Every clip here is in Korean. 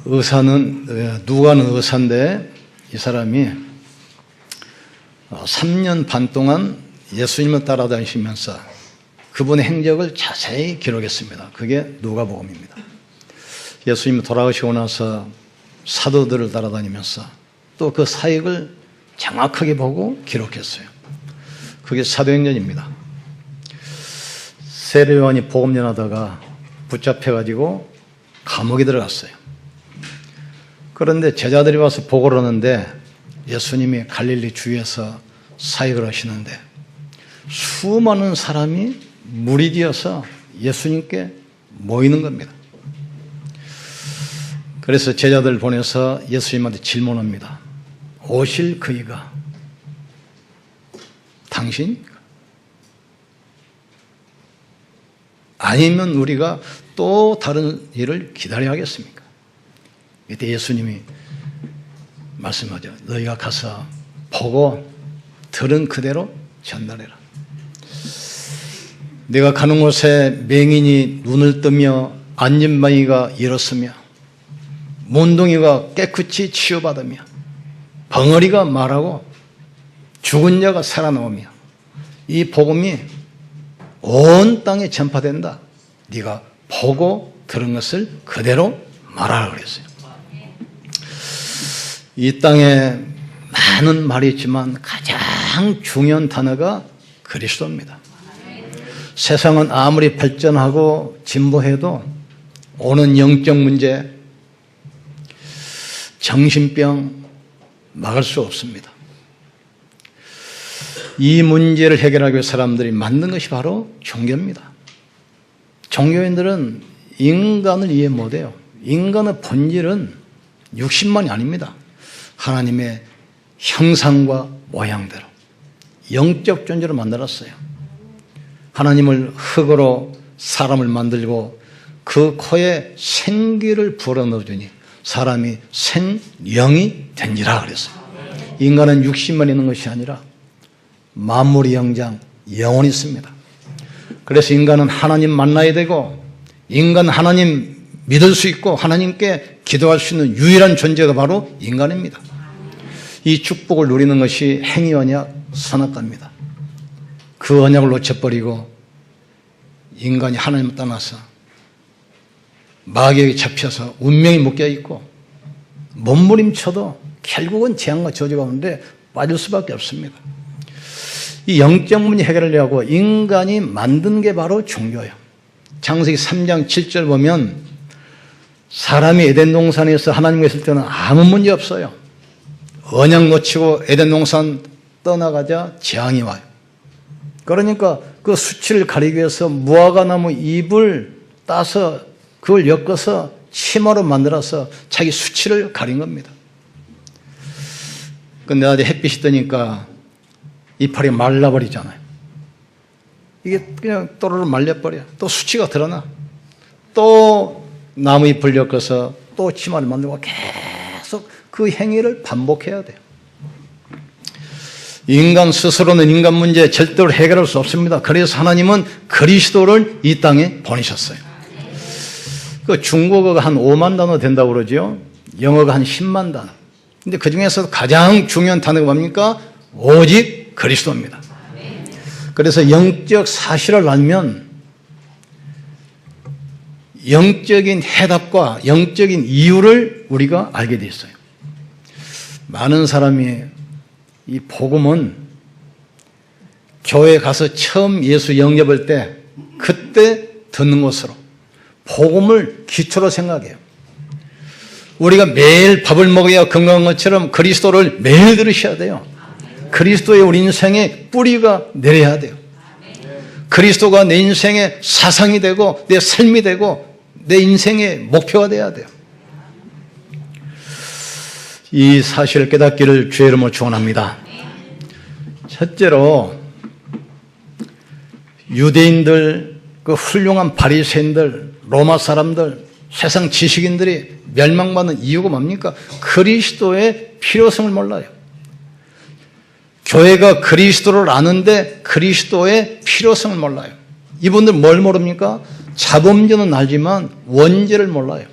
의사는, 누가는 의사인데 이 사람이 3년 반 동안 예수님을 따라다니시면서 그분의 행적을 자세히 기록했습니다. 그게 누가복음입니다. 예수님이 돌아가시고 나서 사도들을 따라다니면서 또 그 사역을 정확하게 보고 기록했어요. 그게 사도행전입니다. 세례 요한이 복음 전하다가 붙잡혀가지고 감옥에 들어갔어요. 그런데 제자들이 와서 보고를 하는데 예수님이 갈릴리 주위에서 사역을 하시는데 수많은 사람이 물이 되어서 예수님께 모이는 겁니다. 그래서 제자들 보내서 예수님한테 질문합니다. 오실 그이가 당신입니까? 아니면 우리가 또 다른 일을 기다려야 하겠습니까? 이때 예수님이 말씀하죠. 너희가 가서 보고 들은 그대로 전달해라. 내가 가는 곳에 맹인이 눈을 뜨며 안진뱅이가 일었으며 문둥이가 깨끗이 치유받으며 벙어리가 말하고 죽은 자가 살아나오며 이 복음이 온 땅에 전파된다. 네가 보고 들은 것을 그대로 말하라 그랬어요. 이 땅에 많은 말이 있지만 가장 중요한 단어가 그리스도입니다. 세상은 아무리 발전하고 진보해도 오는 영적 문제, 정신병 막을 수 없습니다. 이 문제를 해결하기 위해 사람들이 만든 것이 바로 종교입니다. 종교인들은 인간을 이해 못해요. 인간의 본질은 육신만이 아닙니다. 하나님의 형상과 모양대로 영적 존재로 만들었어요. 하나님을 흙으로 사람을 만들고 그 코에 생기를 불어넣어주니 사람이 생영이 된지라 그랬어요. 인간은 육신만 있는 것이 아니라 만물의 영장, 영혼이 있습니다. 그래서 인간은 하나님 만나야 되고 인간 하나님 믿을 수 있고 하나님께 기도할 수 있는 유일한 존재가 바로 인간입니다. 이 축복을 누리는 것이 행위 언약, 선악과입니다. 그 언약을 놓쳐버리고 인간이 하나님을 떠나서 마귀에게 잡혀서 운명이 묶여있고 몸부림쳐도 결국은 재앙과 저주 가운데 빠질 수밖에 없습니다. 이 영적 문제 해결하려고 인간이 만든 게 바로 종교예요. 창세기 3장 7절 보면 사람이 에덴 동산에서 하나님과 있을 때는 아무 문제 없어요. 언약 놓치고 에덴 동산 떠나가자 재앙이 와요. 그러니까 그 수치를 가리기 위해서 무화과나무 잎을 따서 그걸 엮어서 치마로 만들어서 자기 수치를 가린 겁니다. 근데 낮에 햇빛이 뜨니까 이파리 말라버리잖아요. 이게 그냥 또르르 말려버려. 또 수치가 드러나. 또 나무 잎을 엮어서 또 치마를 만들고 계속 그 행위를 반복해야 돼요. 인간 스스로는 인간 문제 절대로 해결할 수 없습니다. 그래서 하나님은 그리스도를 이 땅에 보내셨어요. 그 중국어가 한 5만 단어 된다고 그러죠. 영어가 한 10만 단어. 근데 그 중에서 가장 중요한 단어가 뭡니까? 오직 그리스도입니다. 그래서 영적 사실을 알면 영적인 해답과 영적인 이유를 우리가 알게 돼 있어요. 많은 사람이 이 복음은 교회 가서 처음 예수 영접할 때 그때 듣는 것으로 복음을 기초로 생각해요. 우리가 매일 밥을 먹어야 건강한 것처럼 그리스도를 매일 들으셔야 돼요. 그리스도의 우리 인생에 뿌리가 내려야 돼요. 그리스도가 내 인생의 사상이 되고 내 삶이 되고 내 인생의 목표가 돼야 돼요. 이 사실을 깨닫기를 주의 이름으로 축원합니다. 첫째로 유대인들, 그 훌륭한 바리새인들, 로마 사람들, 세상 지식인들이 멸망받는 이유가 뭡니까? 그리스도의 필요성을 몰라요. 교회가 그리스도를 아는데 그리스도의 필요성을 몰라요. 이분들 뭘 모릅니까? 자범죄는 알지만 원죄를 몰라요.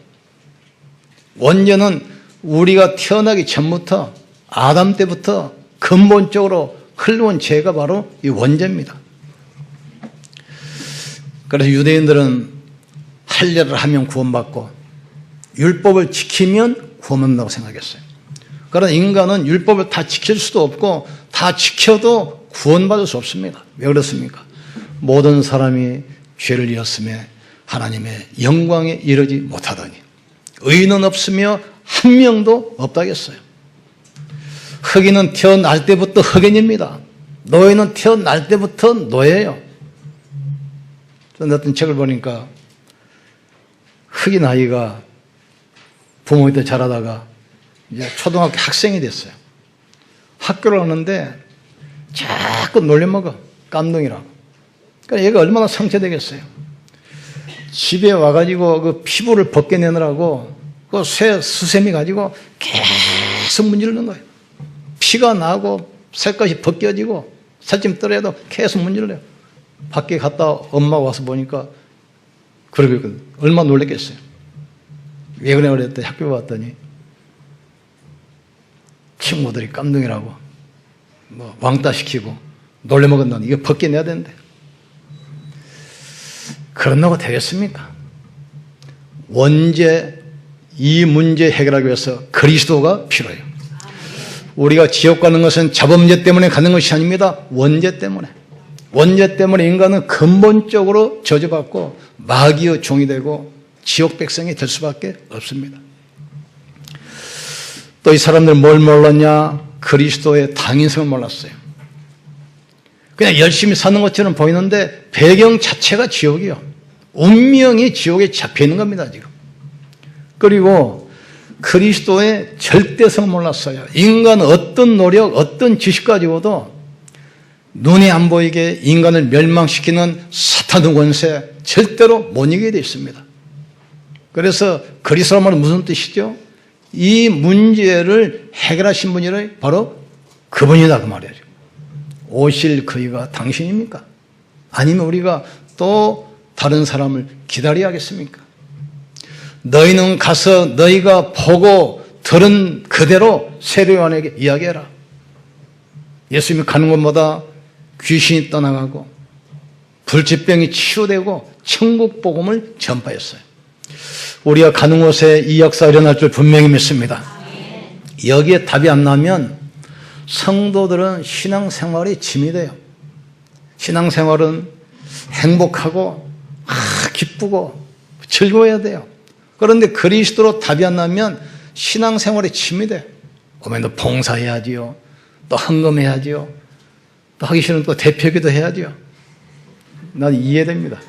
원죄는 우리가 태어나기 전부터 아담 때부터 근본적으로 흘러온 죄가 바로 이 원죄입니다. 그래서 유대인들은 할례를 하면 구원받고 율법을 지키면 구원받는다고 생각했어요. 그러나 인간은 율법을 다 지킬 수도 없고 다 지켜도 구원받을 수 없습니다. 왜 그렇습니까? 모든 사람이 죄를 지었음에 하나님의 영광에 이르지 못하더니 의인은 없으며 한 명도 없다겠어요. 흑인은 태어날 때부터 흑인입니다. 노예는 태어날 때부터 노예예요. 저는 어떤 책을 보니까 흑인 아이가 부모한테 자라다가 이제 초등학교 학생이 됐어요. 학교를 가는데 자꾸 놀려먹어. 깜둥이라고. 그러니까 얘가 얼마나 상처되겠어요. 집에 와가지고 그 피부를 벗겨내느라고 그 쇠 수세미 가지고 계속 문지르는 거예요. 피가 나고 새까지 벗겨지고 살찜 떨어도 계속 문질러요. 밖에 갔다 엄마가 와서 보니까 그러고 있거든. 얼마나 놀랬겠어요. 왜 그래 그랬더니 학교 왔더니 친구들이 깜둥이라고 뭐 왕따시키고 놀려먹었다니 이거 벗겨내야 되는데 그런다고 되겠습니까? 원죄 이 문제 해결하기 위해서 그리스도가 필요해요. 우리가 지옥 가는 것은 자범죄 때문에 가는 것이 아닙니다. 원죄 때문에. 원죄 때문에 인간은 근본적으로 저주받고 마귀의 종이 되고 지옥 백성이 될 수밖에 없습니다. 또 이 사람들 뭘 몰랐냐? 그리스도의 당인성을 몰랐어요. 그냥 열심히 사는 것처럼 보이는데 배경 자체가 지옥이요. 운명이 지옥에 잡혀 있는 겁니다, 지금. 그리고 그리스도의 절대성을 몰랐어요. 인간은 어떤 노력, 어떤 지식 가지고도 눈에 안 보이게 인간을 멸망시키는 사탄의 권세 절대로 못 이기게 되어 있습니다. 그래서 그리스도란 말은 무슨 뜻이죠? 이 문제를 해결하신 분이 바로 그분이다 그 말이에요. 오실 그이가 당신입니까? 아니면 우리가 또 다른 사람을 기다려야겠습니까? 너희는 가서 너희가 보고 들은 그대로 세례요한에게 이야기해라. 예수님이 가는 곳마다 귀신이 떠나가고 불치병이 치유되고 천국 복음을 전파했어요. 우리가 가는 곳에 이 역사가 일어날 줄 분명히 믿습니다. 여기에 답이 안 나면 성도들은 신앙생활이 짐이 돼요. 신앙생활은 행복하고 기쁘고 즐거워야 돼요. 그런데 그리스도로 답이 안 나면 신앙생활이 짐이 돼요. 그러면 봉사해야지요. 또 헌금해야지요. 또 하기 싫으면 또 대표기도 해야지요. 난 이해됩니다.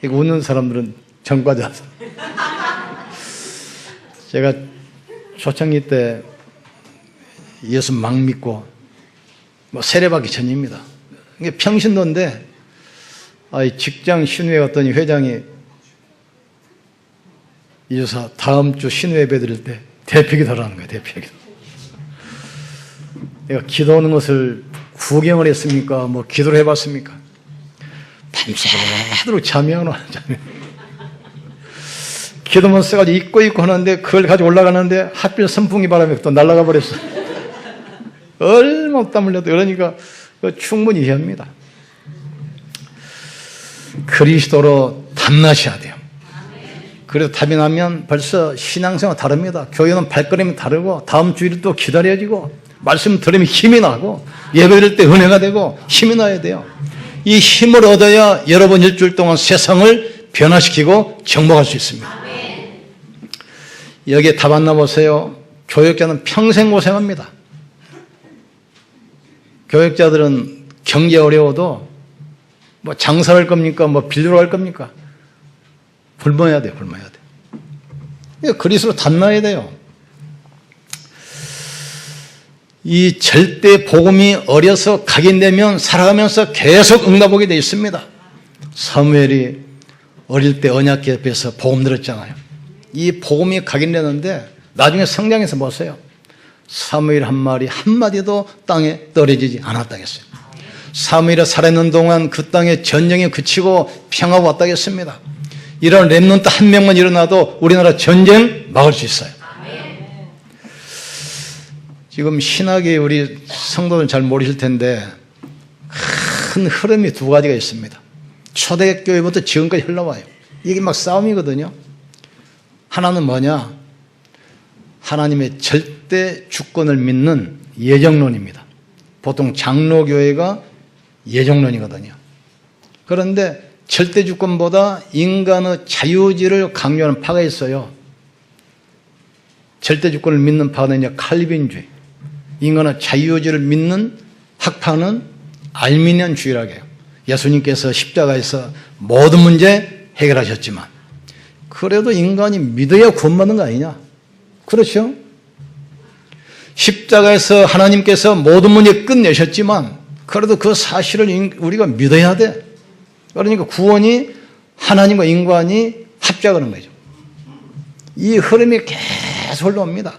이거 웃는 사람들은 전과자죠. 제가 초창기 때 예수 막 믿고 세례받기 전입니다. 이게 평신도인데 직장 신우회 갔더니 회장이 이조사 다음 주 신우회 예배 드릴 때 대표기도 하라는 거예요. 대표기도. 내가 기도하는 것을 구경을 했습니까? 뭐 기도를 해봤습니까? 밤새도록 잠이하노. 기도문 써가지고 입고 하는데 그걸 가지고 올라가는데 하필 선풍기 바람에 또 날아가 버렸어. 얼마 땀 흘려도 그러니까 충분히 이해합니다. 그리스도로 탐나셔야 돼요. 그래서 답이 나면 벌써 신앙생활 다릅니다. 교회는 발걸음이 다르고 다음 주일을 또 기다려지고 말씀 들으면 힘이 나고 예배 드릴 때 은혜가 되고 힘이 나야 돼요. 이 힘을 얻어야 여러분 일주일 동안 세상을 변화시키고 정복할 수 있습니다. 여기에 답 안 나보세요. 교역자는 평생 고생합니다. 교역자들은 경제 어려워도 뭐 장사를 할 겁니까? 뭐 빌려로 할 겁니까? 굶어야 돼요. 굶어야 돼요. 그리스도로 닮아야 돼요. 이 절대 복음이 어려서 각인되면 살아가면서 계속 응답하게 되어 있습니다. 사무엘이 어릴 때 언약궤 옆에서 복음 들었잖아요. 이 복음이 각인되는데 나중에 성장해서 보세요. 사무엘 한 마리 한마디도 땅에 떨어지지 않았다겠어요. 사무엘이 살아있는 동안 그 땅에 전쟁이 그치고 평화가 왔다겠습니다. 이런 렘넌트 한 명만 일어나도 우리나라 전쟁 막을 수 있어요. 지금 신학이 우리 성도는 잘 모르실 텐데 큰 흐름이 두 가지가 있습니다. 초대교회부터 지금까지 흘러와요. 이게 막 싸움이거든요. 하나는 뭐냐? 하나님의 절대 주권을 믿는 예정론입니다. 보통 장로교회가 예정론이거든요. 그런데 절대 주권보다 인간의 자유의지를 강조하는 파가 있어요. 절대 주권을 믿는 파는 이제 칼빈주의. 인간의 자유의지를 믿는 학파는 알미니안주의라고 해요. 예수님께서 십자가에서 모든 문제 해결하셨지만 그래도 인간이 믿어야 구원받는 거 아니냐? 그렇죠? 십자가에서 하나님께서 모든 문제 끝내셨지만 그래도 그 사실을 우리가 믿어야 돼. 그러니까 구원이 하나님과 인간이 합작하는 거죠. 이 흐름이 계속 흘러옵니다.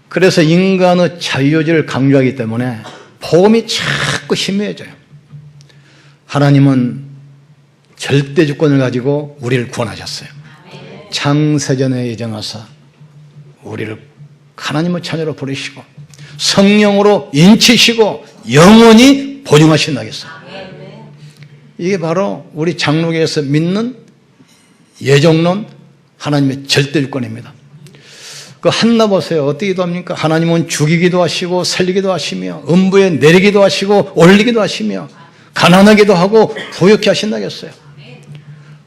그래서 인간의 자유의지를 강조하기 때문에 복음이 자꾸 희미해져요. 하나님은 절대 주권을 가지고 우리를 구원하셨어요. 창세전에 예정하사 우리를 하나님의 자녀로 부르시고 성령으로 인치시고 영원히 보증하신다겠어요. 이게 바로 우리 장로교에서 믿는 예정론 하나님의 절대 주권입니다. 그 한나 보세요. 어떻게 기도합니까? 하나님은 죽이기도 하시고 살리기도 하시며 음부에 내리기도 하시고 올리기도 하시며 가난하기도 하고 부욕케 하신다겠어요.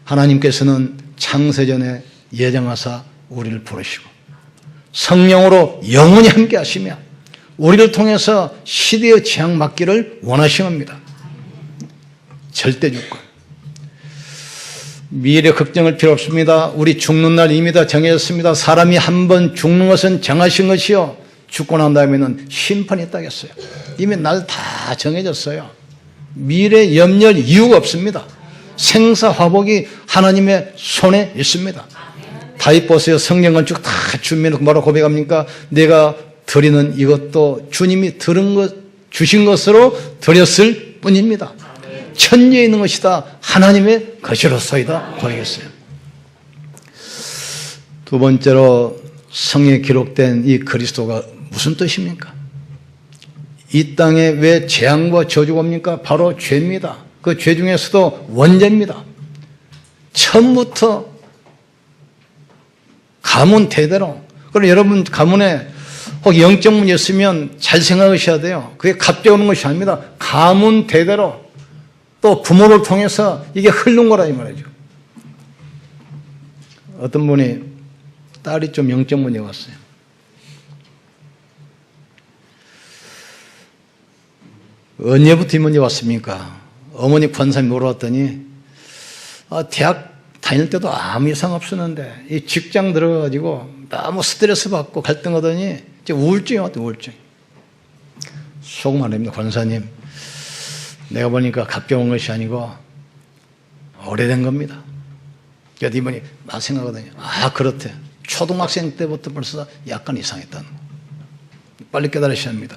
하나님께서는 창세전에 예정하사 우리를 부르시고 성령으로 영원히 함께 하시며 우리를 통해서 시대의 재앙 막기를 원하시옵니다. 절대 주권. 미래 걱정할 필요 없습니다. 우리 죽는 날 이미 다 정해졌습니다. 사람이 한 번 죽는 것은 정하신 것이요. 죽고 난 다음에는 심판이 있다겠어요. 이미 날 다 정해졌어요. 미래 염려할 이유가 없습니다. 생사화복이 하나님의 손에 있습니다. 다윗 보세요. 성령 건축 다 주면 뭐라고 고백합니까? 내가 드리는 이것도 주님이 주신 것으로 드렸을 뿐입니다. 천지에 있는 것이다. 하나님의 것이로소이다. 고백했어요. 두 번째로 성경에 기록된 이 그리스도가 무슨 뜻입니까? 이 땅에 왜 재앙과 저주가 옵니까? 바로 죄입니다. 그 죄 중에서도 원죄입니다. 처음부터 가문 대대로. 그럼 여러분 가문에 혹 영적 문제 있으면 잘 생각하셔야 돼요. 그게 갑자기 오는 것이 아닙니다. 가문 대대로 또 부모를 통해서 이게 흐른 거라 이 말이죠. 어떤 분이 딸이 좀 영적 문제가 왔어요. 언제부터 이 문제 왔습니까? 어머니 권사님 놀러 왔더니 대학 다닐 때도 아무 이상 없었는데 이 직장 들어가가지고 너무 스트레스 받고 갈등하더니 이제 우울증이 왔대. 우울증. 속음 안 됩니다. 권사님 내가 보니까 갑자기 온 것이 아니고 오래된 겁니다. 그래서 이분이 막 생각하더니 그렇대. 초등학생 때부터 벌써 약간 이상했다는 거. 빨리 깨달으셔야 합니다.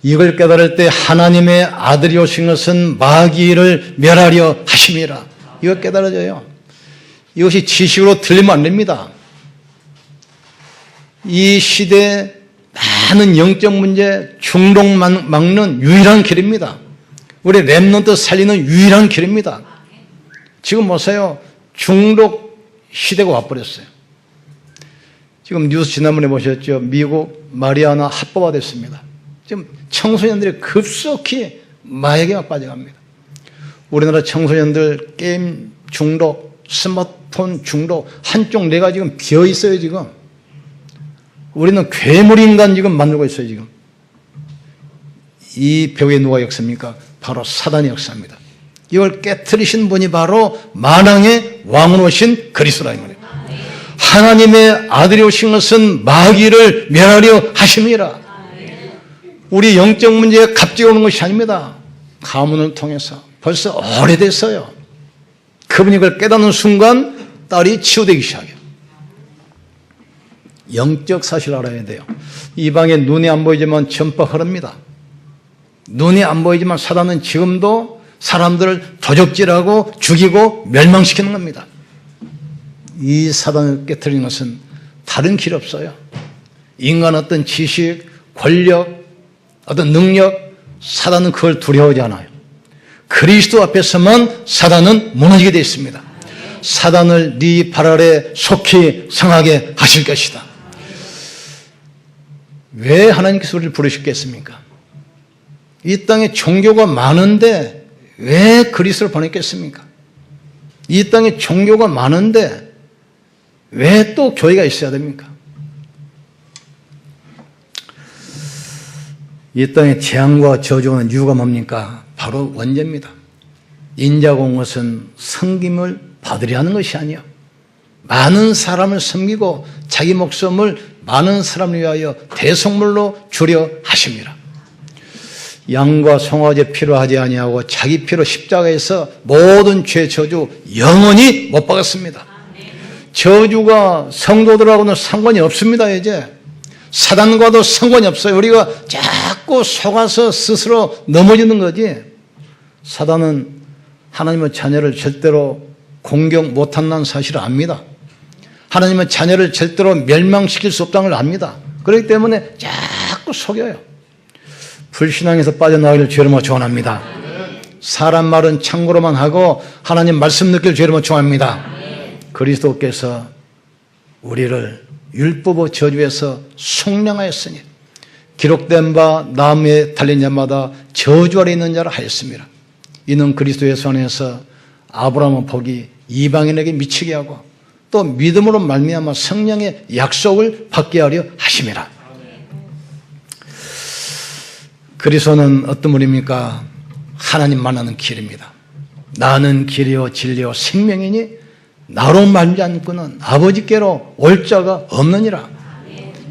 이걸 깨달을 때 하나님의 아들이 오신 것은 마귀를 멸하려 하심이라. 이거 깨달아져요. 이것이 지식으로 들리면 안 됩니다. 이 시대에 많은 영적 문제 중독 막는 유일한 길입니다. 우리 렘넌트 살리는 유일한 길입니다. 지금 보세요. 중독 시대가 와버렸어요. 지금 뉴스 지난번에 보셨죠? 미국 마리아나 합법화됐습니다. 지금 청소년들이 급속히 마약에 빠져갑니다. 우리나라 청소년들 게임 중독, 스마트폰 중독 한쪽 뇌가 지금 비어 있어요. 지금 우리는 괴물인간 지금 만들고 있어요. 지금 이 벽에 누가 역사입니까? 바로 사단의 역사입니다. 이걸 깨트리신 분이 바로 만왕의 왕으로 오신 그리스도라 이 말이에요. 하나님의 아들이 오신 것은 마귀를 멸하려 하심이라. 우리 영적 문제에 갑자기 오는 것이 아닙니다. 가문을 통해서 벌써 오래됐어요. 그분이 그걸 깨닫는 순간 딸이 치유되기 시작해요. 영적 사실을 알아야 돼요. 이방에 눈이 안 보이지만 전파 흐릅니다. 눈이 안 보이지만 사단은 지금도 사람들을 도적질하고 죽이고 멸망시키는 겁니다. 이 사단을 깨트리는 것은 다른 길 없어요. 인간 어떤 지식, 권력, 어떤 능력, 사단은 그걸 두려워하지 않아요. 그리스도 앞에서만 사단은 무너지게 되어 있습니다. 사단을 네 발 아래 속히 성하게 하실 것이다. 왜 하나님께서 우리를 부르셨겠습니까? 이 땅에 종교가 많은데 왜 그리스도를 보냈겠습니까? 이 땅에 종교가 많은데 왜 또 교회가 있어야 됩니까? 이 땅에 재앙과 저주가 오는 이유가 뭡니까? 바로 원죄입니다. 인자가 온 것은 섬김을 받으려 하는 것이 아니요, 많은 사람을 섬기고 자기 목숨을 많은 사람을 위하여 대속물로 주려 하십니다. 양과 송아지 피로 하지 아니하고 자기 피로 십자가에서 모든 죄 저주 영원히 못 박았습니다. 저주가 성도들하고는 상관이 없습니다. 이제 사단과도 상관이 없어요. 우리가 자꾸 속아서 스스로 넘어지는 거지. 사단은 하나님의 자녀를 절대로 공경 못한다는 사실을 압니다. 하나님은 자녀를 절대로 멸망시킬 수 없다는 걸 압니다. 그렇기 때문에 자꾸 속여요. 불신앙에서 빠져나가기를 주여로 축원합니다. 사람 말은 참고로만 하고 하나님 말씀 듣기를 주여로 축원합니다. 그리스도께서 우리를 율법의 저주에서 속량하였으니 기록된 바 나무에 달린 자마다 저주 아래 있는 자라 하였습니다. 이는 그리스도 예수 안에서 아브라함의 복이 이방인에게 미치게 하고 또 믿음으로 말미암아 성령의 약속을 받게 하려 하심이라. 그리스도는 어떤 분입니까? 하나님 만나는 길입니다. 나는 길이요 진리요 생명이니 나로 말미암지 않고는 아버지께로 올 자가 없느니라.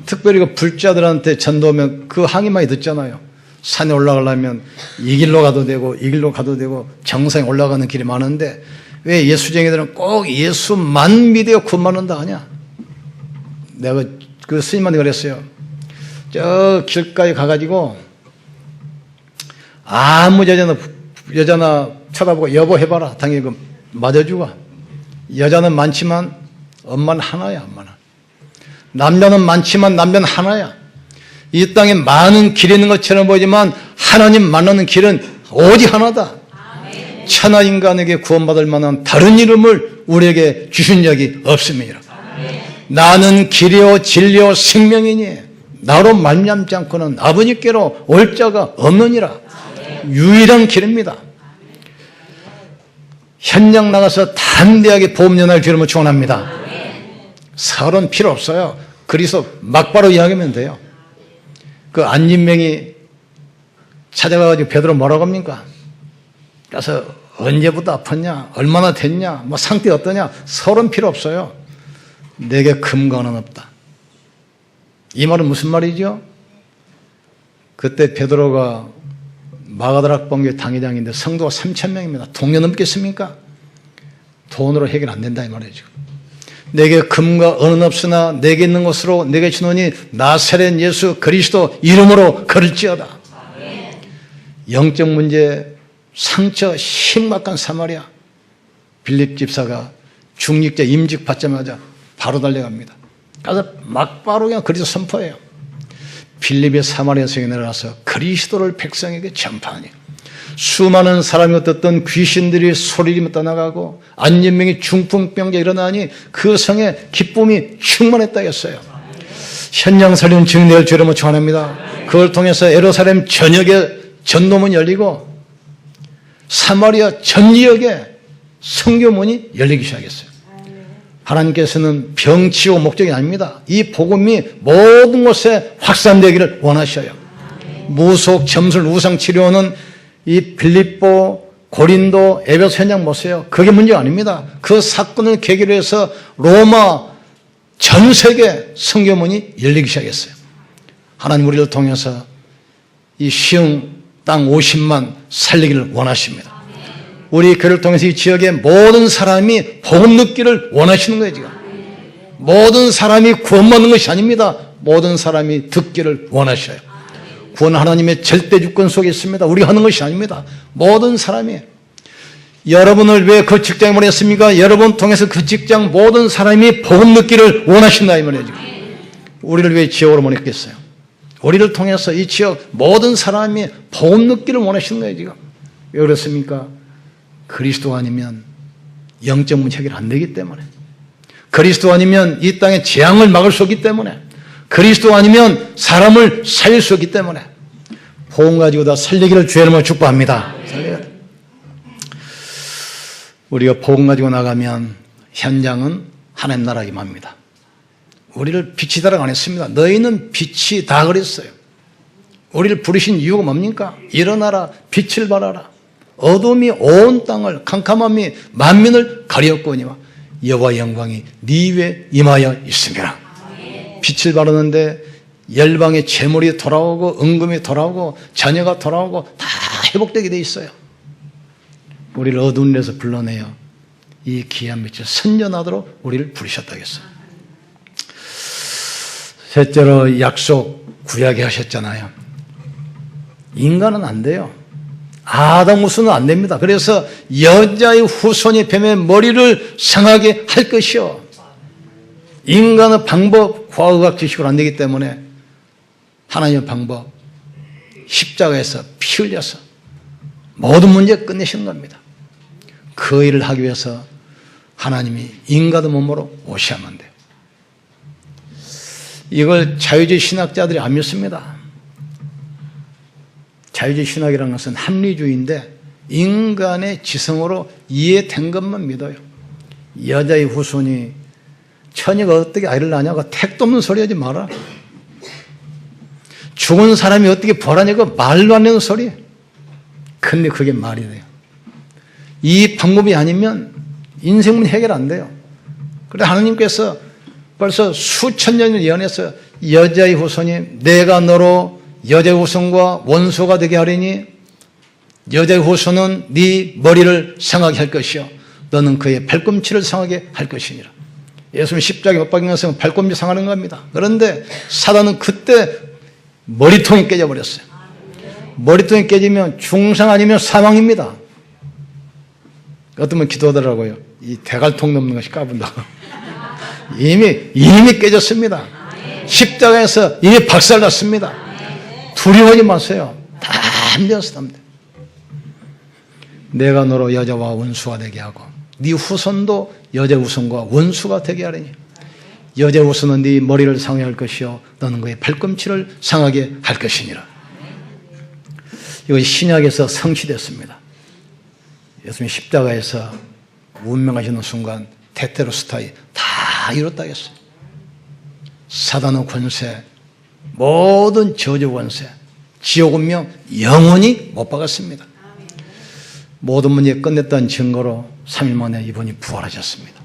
특별히 그 불자들한테 전도하면 그 항의 많이 듣잖아요. 산에 올라가려면 이 길로 가도 되고 이 길로 가도 되고 정상에 올라가는 길이 많은데 왜 예수쟁이들은 꼭 예수만 믿어 구원받는다 하냐? 내가 그 스님한테 그랬어요. 저 길가에 가가지고 아무 여자나 쳐다보고 여보 해봐라. 당연히 그 맞아주고. 여자는 많지만 엄마는 하나야. 엄마는. 남자는 많지만 남자는 하나야. 이 땅에 많은 길이 있는 것처럼 보이지만 하나님 만나는 길은 오직 하나다. 아멘. 천하 인간에게 구원받을 만한 다른 이름을 우리에게 주신 적이 없습니다. 아멘. 나는 길이요 진리요 생명이니 나로 말미암지 않고는 아버지께로 올 자가 없느니라. 아멘. 유일한 길입니다. 현장 나가서 담대하게 보험연합을 주름을 축원합니다. 설은 필요 없어요. 그리스도 막바로 이야기하면 돼요. 그 안진명이 찾아가가지고 베드로 뭐라고 합니까? 가서 언제부터 아팠냐? 얼마나 됐냐? 뭐 상태 어떠냐? 설은 필요 없어요. 내게 금과는 없다. 이 말은 무슨 말이죠? 그때 베드로가 마가다락 본교회 당회장인데 성도가 3,000명입니다. 동료 넘겠습니까? 돈으로 해결 안 된다 이 말이죠. 내게 금과 은은 없으나 내게 있는 것으로 내게 주노니 나사렛 예수 그리스도 이름으로 걸을지어다. 영적 문제 상처 심각한 사마리아 빌립 집사가 중직자 임직 받자마자 바로 달려갑니다. 가서 막바로 그냥 그리스도 선포해요. 빌립의 사마리아 성에 내려가서 그리스도를 백성에게 전파하니 수많은 사람이 어떻던 귀신들이 소리를 떠나가고 안진병이 중풍병자 일어나니 그 성에 기쁨이 충만했다 했어요. 현장 살리는 증인들 주름을 축원합니다. 그걸 통해서 예루살렘 전역에 전도문이 열리고 사마리아 전 지역에 선교문이 열리기 시작했어요. 하나님께서는 병치료 목적이 아닙니다. 이 복음이 모든 곳에 확산되기를 원하셔요. 무속, 점술, 우상치료는 이 빌립보, 고린도, 에베소 현장 보세요. 그게 문제가 아닙니다. 그 사건을 계기로 해서 로마 전 세계 선교문이 열리기 시작했어요. 하나님 우리를 통해서 이 시흥 땅 50만 살리기를 원하십니다. 우리 교회를 통해서 이 지역의 모든 사람이 복음 듣기를 원하시는 거예요. 지금 모든 사람이 구원받는 것이 아닙니다. 모든 사람이 듣기를 원하셔요. 구원 하나님의 절대 주권 속에 있습니다. 우리가 하는 것이 아닙니다. 모든 사람이 여러분을 왜 그 직장에 보냈습니까? 여러분 통해서 그 직장 모든 사람이 복음 듣기를 원하신다 이 말이에요. 우리를 왜 지역으로 보냈겠어요? 우리를 통해서 이 지역 모든 사람이 복음 듣기를 원하시는 거예요 지금. 왜 그렇습니까? 그리스도 아니면 영적 문제 해결 안 되기 때문에, 그리스도 아니면 이 땅의 재앙을 막을 수 없기 때문에, 그리스도 아니면 사람을 살릴 수 없기 때문에 복음 가지고 다 살리기를 주의 이름으로 축복합니다. 우리가 복음 가지고 나가면 현장은 하나님 나라가 임합니다. 우리를 빛이 되라고 안 했습니다. 너희는 빛이 다 그랬어요. 우리를 부르신 이유가 뭡니까? 일어나라, 빛을 발하라. 어둠이 온 땅을, 캄캄함이 만민을 가리었거니와 여호와의 영광이 네 위에 임하여 있습니다. 빛을 바르는데 열방의 재물이 돌아오고 은금이 돌아오고 자녀가 돌아오고 다 회복되게 돼 있어요. 우리를 어두운 데서 불러내어 이 귀한 빛을 선전하도록 우리를 부르셨다겠어요. 셋째로 약속 구약에 하셨잖아요. 인간은 안 돼요. 아담 후손은 안 됩니다. 그래서 여자의 후손이 뱀의 머리를 상하게 할 것이요. 인간의 방법, 과학적 지식으로 안 되기 때문에 하나님의 방법, 십자가에서 피 흘려서 모든 문제 끝내시는 겁니다. 그 일을 하기 위해서 하나님이 인간의 몸으로 오셔야만 돼요. 이걸 자유주의 신학자들이 안 믿습니다. 자유주의 신학이라는 것은 합리주의인데 인간의 지성으로 이해된 것만 믿어요. 여자의 후손이 처녀가 어떻게 아이를 낳냐고 택도 없는 소리 하지 마라. 죽은 사람이 어떻게 부활하냐고 말도 안 되는 소리. 근데 그게 말이 돼요. 이 방법이 아니면 인생문 해결 안 돼요. 그래서 하나님께서 벌써 수천 년을 예언해서 여자의 후손이 내가 너로 여자의 후손과 원수가 되게 하리니 여자의 후손은 네 머리를 상하게 할 것이요 너는 그의 발꿈치를 상하게 할 것이니라. 예수님 십자가에 못 박힌 것은 발꿈치 상하는 겁니다. 그런데 사단은 그때 머리통이 깨져버렸어요. 머리통이 깨지면 중상 아니면 사망입니다. 어떤 분 기도하더라고요. 이 대갈통 넘는 것이 까분다고. 이미 깨졌습니다. 십자가에서 이미 박살났습니다. 두려워하지 마세요. 다 함되었어. 내가 너로 여자와 원수가 되게 하고 네 후손도 여자 후손과 원수가 되게 하리니 여자 후손은 네 머리를 상하게 할 것이요 너는 그의 발꿈치를 상하게 할 것이니라. 이것이 신약에서 성취됐습니다. 예수님 십자가에서 운명하시는 순간 테테로스타이 다 이뤘다 했어요. 사단의 권세, 모든 저주 권세, 지옥 운명 영원히 못 박았습니다. 모든 문제 끝냈다는 증거로 3일 만에 이분이 부활하셨습니다.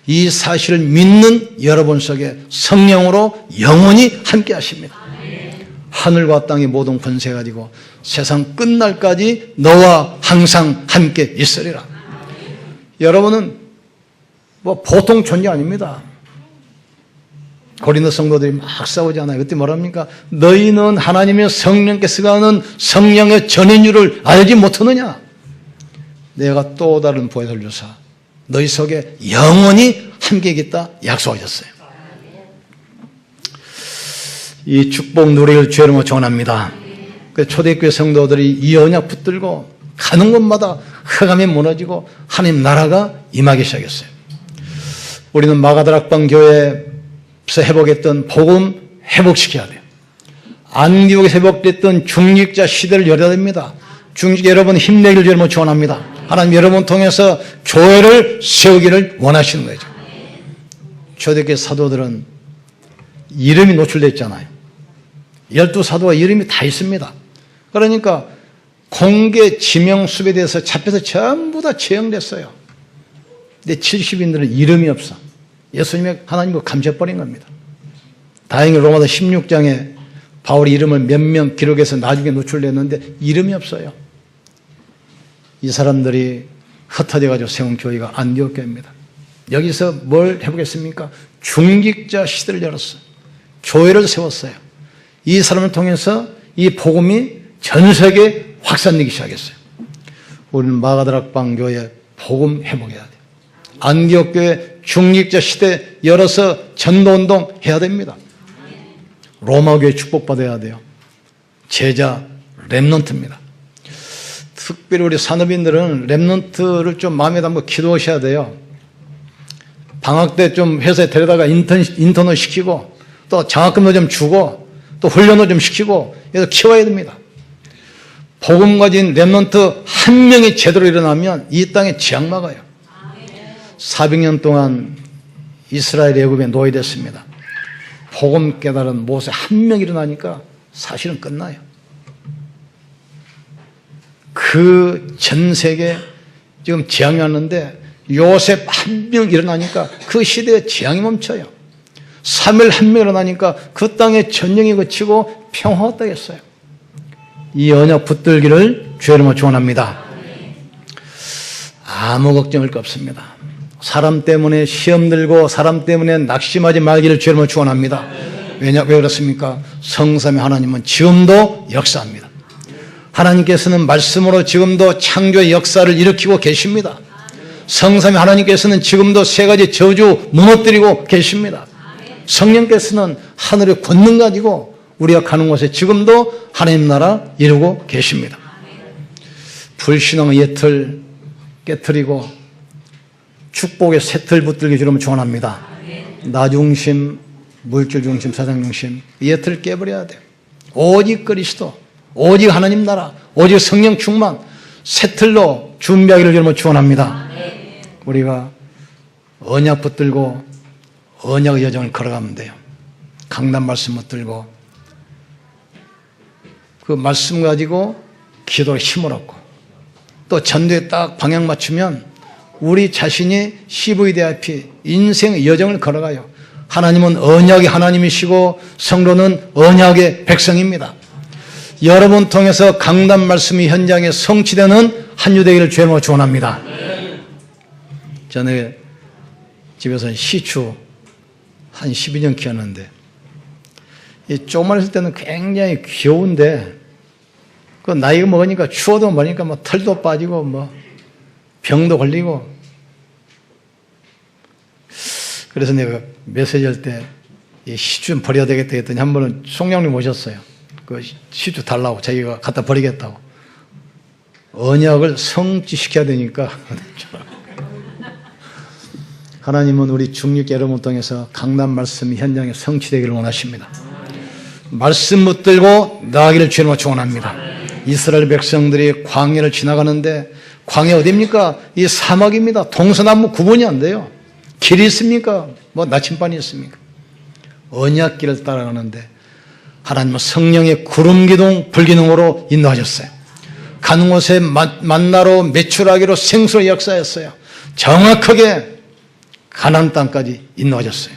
이 사실을 믿는 여러분 속에 성령으로 영원히 함께 하십니다. 하늘과 땅의 모든 권세 가지고 세상 끝날까지 너와 항상 함께 있으리라. 여러분은 뭐 보통 존재 아닙니다. 고린도 성도들이 막 싸우잖아요. 그때 뭐랍니까? 너희는 하나님의 성령께서 하는 성령의 전인 줄을 알지 못하느냐? 내가 또 다른 보혜를 주사 너희 속에 영원히 함께 있겠다 약속하셨어요. 이 축복 누리를 주의 이름으로 전합니다. 초대교회 성도들이 이 언약 붙들고 가는 곳마다 흑암이 무너지고 하나님 나라가 임하기 시작했어요. 우리는 마가다락방 교회에서 회복했던 복음 회복시켜야 돼요. 안디옥에서 회복됐던 중직자 시대를 열어야 됩니다. 중직자 여러분 힘내기를 주의 이름으로 축원합니다. 하나님 여러분 통해서 교회를 세우기를 원하시는 거죠. 초대교회 사도들은 이름이 노출되어 있잖아요. 12사도가 이름이 다 있습니다. 그러니까 공개 지명수배에 대해서 잡혀서 전부 다 처형됐어요. 근데 70인들은 이름이 없어. 예수님의 하나님을 감춰버린 겁니다. 다행히 로마서 16장에 바울의 이름을 몇 명 기록해서 나중에 노출됐는데 이름이 없어요. 이 사람들이 흩어져가지고 세운 교회가 안디옥 교회입니다. 여기서 뭘 해보겠습니까? 중직자 시대를 열었어요. 교회를 세웠어요. 이 사람을 통해서 이 복음이 전 세계에 확산되기 시작했어요. 우리는 마가다락방 교회 복음 회복해야 돼요. 안디옥 교회 중직자 시대 열어서 전도운동 해야 됩니다. 로마 교회 축복받아야 돼요. 제자 렘넌트입니다. 특별히 우리 산업인들은 렘넌트를 좀 마음에 담고 기도하셔야 돼요. 방학 때 좀 회사에 데려다가 인턴을 시키고 또 장학금도 좀 주고 또 훈련도 좀 시키고 그래서 키워야 됩니다. 복음 가진 렘넌트 한 명이 제대로 일어나면 이 땅에 재앙 막아요. 400년 동안 이스라엘 애굽에 노예됐습니다. 복음 깨달은 모세 한 명 일어나니까 사실은 끝나요. 그 전 세계 지금 재앙이 왔는데 요셉 한 명 일어나니까 그 시대에 재앙이 멈춰요. 사무엘 한 명 일어나니까 그 땅에 전쟁이 그치고 평화가 되겠어요. 이 언약 붙들기를 주의 이름으로 축원합니다. 아무 걱정할 거 없습니다. 사람 때문에 시험 들고 사람 때문에 낙심하지 말기를 주의 이름으로 축원합니다. 왜 그렇습니까? 성삼위 하나님은 지금도 역사합니다. 하나님께서는 말씀으로 지금도 창조의 역사를 일으키고 계십니다. 성삼위 하나님께서는 지금도 세 가지 저주 무너뜨리고 계십니다. 성령께서는 하늘의 권능 가지고 우리가 가는 곳에 지금도 하나님 나라 이루고 계십니다. 불신앙의 옛틀 깨트리고 축복의 새 틀 붙들기 주로 축원합니다. 나 중심, 물질 중심, 사상 중심 이 옛틀 깨버려야 돼요. 오직 그리스도, 오직 하나님 나라, 오직 성령 충만 새 틀로 준비하기를 주로 축원합니다. 우리가 언약 붙들고 언약의 여정을 걸어가면 돼요. 강단 말씀 붙들고 그 말씀 가지고 기도에 힘을 얻고 또 전도에 딱 방향 맞추면 우리 자신이 CVDIP 인생의 여정을 걸어가요. 하나님은 언약의 하나님이시고 성도는 언약의 백성입니다. 여러분 통해서 강단 말씀이 현장에 성취되는 한 주 되기를 주님으로 축원합니다. 전에 집에서 시추 한 12년 키웠는데 이 조그만 있을 때는 굉장히 귀여운데 그 나이가 먹으니까 추워도 뭐니까 뭐 털도 빠지고 뭐 병도 걸리고 그래서 내가 메시지 할 때 이 시추 좀 버려야 되겠다 했더니 한 번은 송장님 오셨어요. 그 시추 달라고 자기가 갖다 버리겠다고. 언약을 성취시켜야 되니까 하나님은 우리 중립 여러분 통해서 강단 말씀이 현장에 성취되기를 원하십니다. 말씀 붙들고 나아가기를 주님으로 축원합니다. 이스라엘 백성들이 광야를 지나가는데 광야 어디입니까? 이 사막입니다. 동서남북 구분이 안 돼요. 길이 있습니까? 뭐 나침반이 있습니까? 언약길을 따라가는데 하나님은 성령의 구름기둥 불기둥으로 인도하셨어요. 가는 곳에 만나로 매출하기로 생수의 역사였어요. 정확하게 가나안 땅까지 인도하셨어요.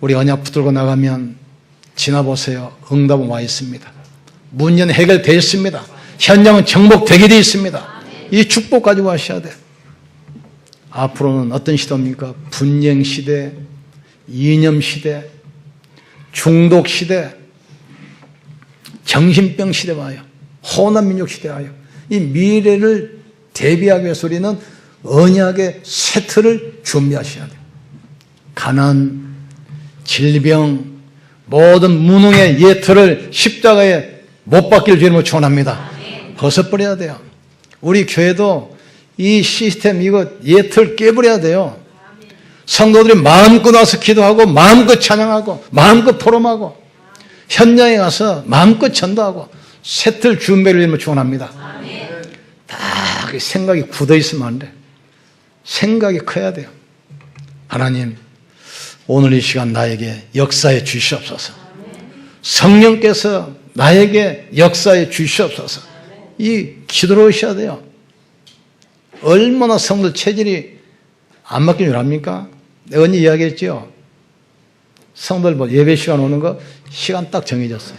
우리 언약 붙들고 나가면 지나보세요. 응답은 와 있습니다. 문제는 해결되어 있습니다. 현장은 정복되게 되어 있습니다. 이 축복 가지고 하셔야 돼요. 앞으로는 어떤 시대입니까? 분쟁 시대, 이념 시대, 중독 시대, 정신병 시대 와요. 호남 민족 시대 와요. 이 미래를 대비하기 위해서 우리는 언약의 새 틀을 준비하셔야 돼요. 가난, 질병, 모든 무능의 옛 틀을 십자가에 못 박기를 주님으로 축원합니다. 벗어버려야 돼요. 우리 교회도 이 시스템 이거 옛 틀 깨버려야 돼요. 성도들이 마음껏 와서 기도하고 마음껏 찬양하고 마음껏 포럼하고 현장에 가서 마음껏 전도하고 새 틀 준비를 주님으로 축원합니다. 다 생각이 굳어 있으면 안 돼. 생각이 커야 돼요. 하나님 오늘 이 시간 나에게 역사해 주시옵소서. 성령께서 나에게 역사해 주시옵소서. 이 기도로 하셔야 돼요. 얼마나 성도 체질이 안 맞긴 줄 압니까? 내가 언제 이야기했죠? 성도들 뭐 예배 시간 오는 거 시간 딱 정해졌어요.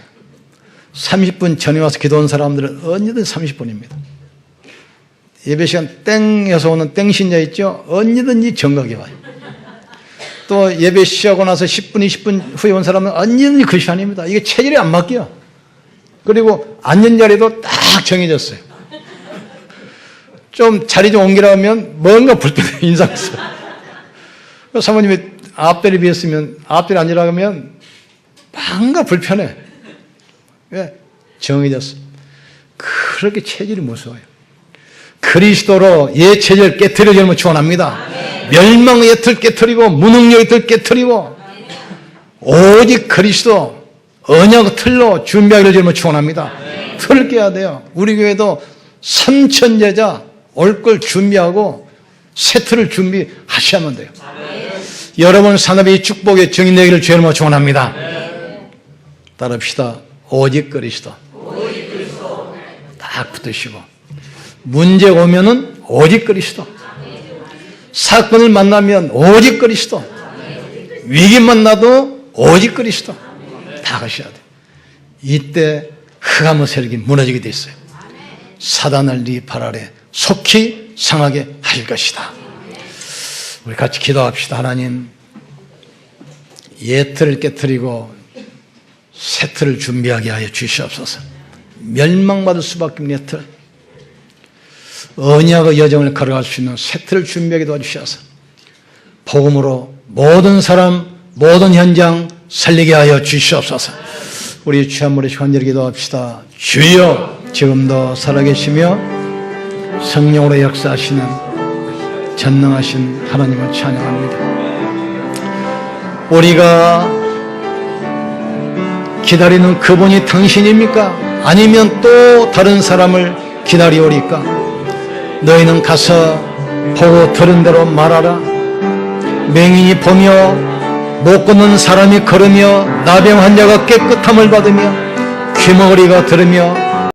30분 전에 와서 기도한 사람들은 언제든 30분입니다. 예배 시간 땡에서 오는 땡신자 있죠? 언제든지 정각이 와요. 또 예배 시작하고 나서 10분, 20분 후에 온 사람은 언제든지 그 시간입니다. 이게 체질이 안 맡겨. 그리고 앉는 자리도 딱 정해졌어요. 좀 자리 좀 옮기라 하면 뭔가 불편해, 인상써. 사모님이 앞자리 비었으면 앞자리 앉으라 하면 뭔가 불편해. 왜? 정해졌어. 그렇게 체질이 무서워요. 그리스도로 옛 체질 깨트려 주면 축원합니다. 멸망의 옛을 깨트리고 무능력의 틀 깨트리고 오직 그리스도 언약 틀로 준비하기를 주면 축원합니다. 틀을 깨야 돼요. 우리 교회도 선천제자 올 걸 준비하고 새 틀을 준비하셔야만 돼요. 여러분 산업의 축복의 증인 되기를 주님으로 축원합니다. 따릅시다. 오직 그리스도. 딱 붙으시고 문제 오면은 오직 그리스도. 사건을 만나면 오직 그리스도. 위기 만나도 오직 그리스도. 다 가셔야 돼요. 이때 흑암의 세력이 무너지게 돼 있어요. 사단을 네 발 아래 속히 상하게 하실 것이다. 우리 같이 기도합시다. 하나님, 옛 틀을 깨트리고 새 틀을 준비하게 하여 주시옵소서. 멸망받을 수밖에 없는 옛 틀, 언약의 여정을 걸어갈 수 있는 새 틀을 준비하게 도와주셔서 복음으로 모든 사람, 모든 현장 살리게 하여 주시옵소서. 우리 주한물의 시간을 기도합시다. 주여, 지금도 살아계시며 성령으로 역사하시는 전능하신 하나님을 찬양합니다. 우리가 기다리는 그분이 당신입니까? 아니면 또 다른 사람을 기다리오리까? 너희는 가서 보고 들은 대로 말하라. 맹인이 보며 못 걷는 사람이 걸으며 나병 환자가 깨끗함을 받으며 귀머거리가 들으며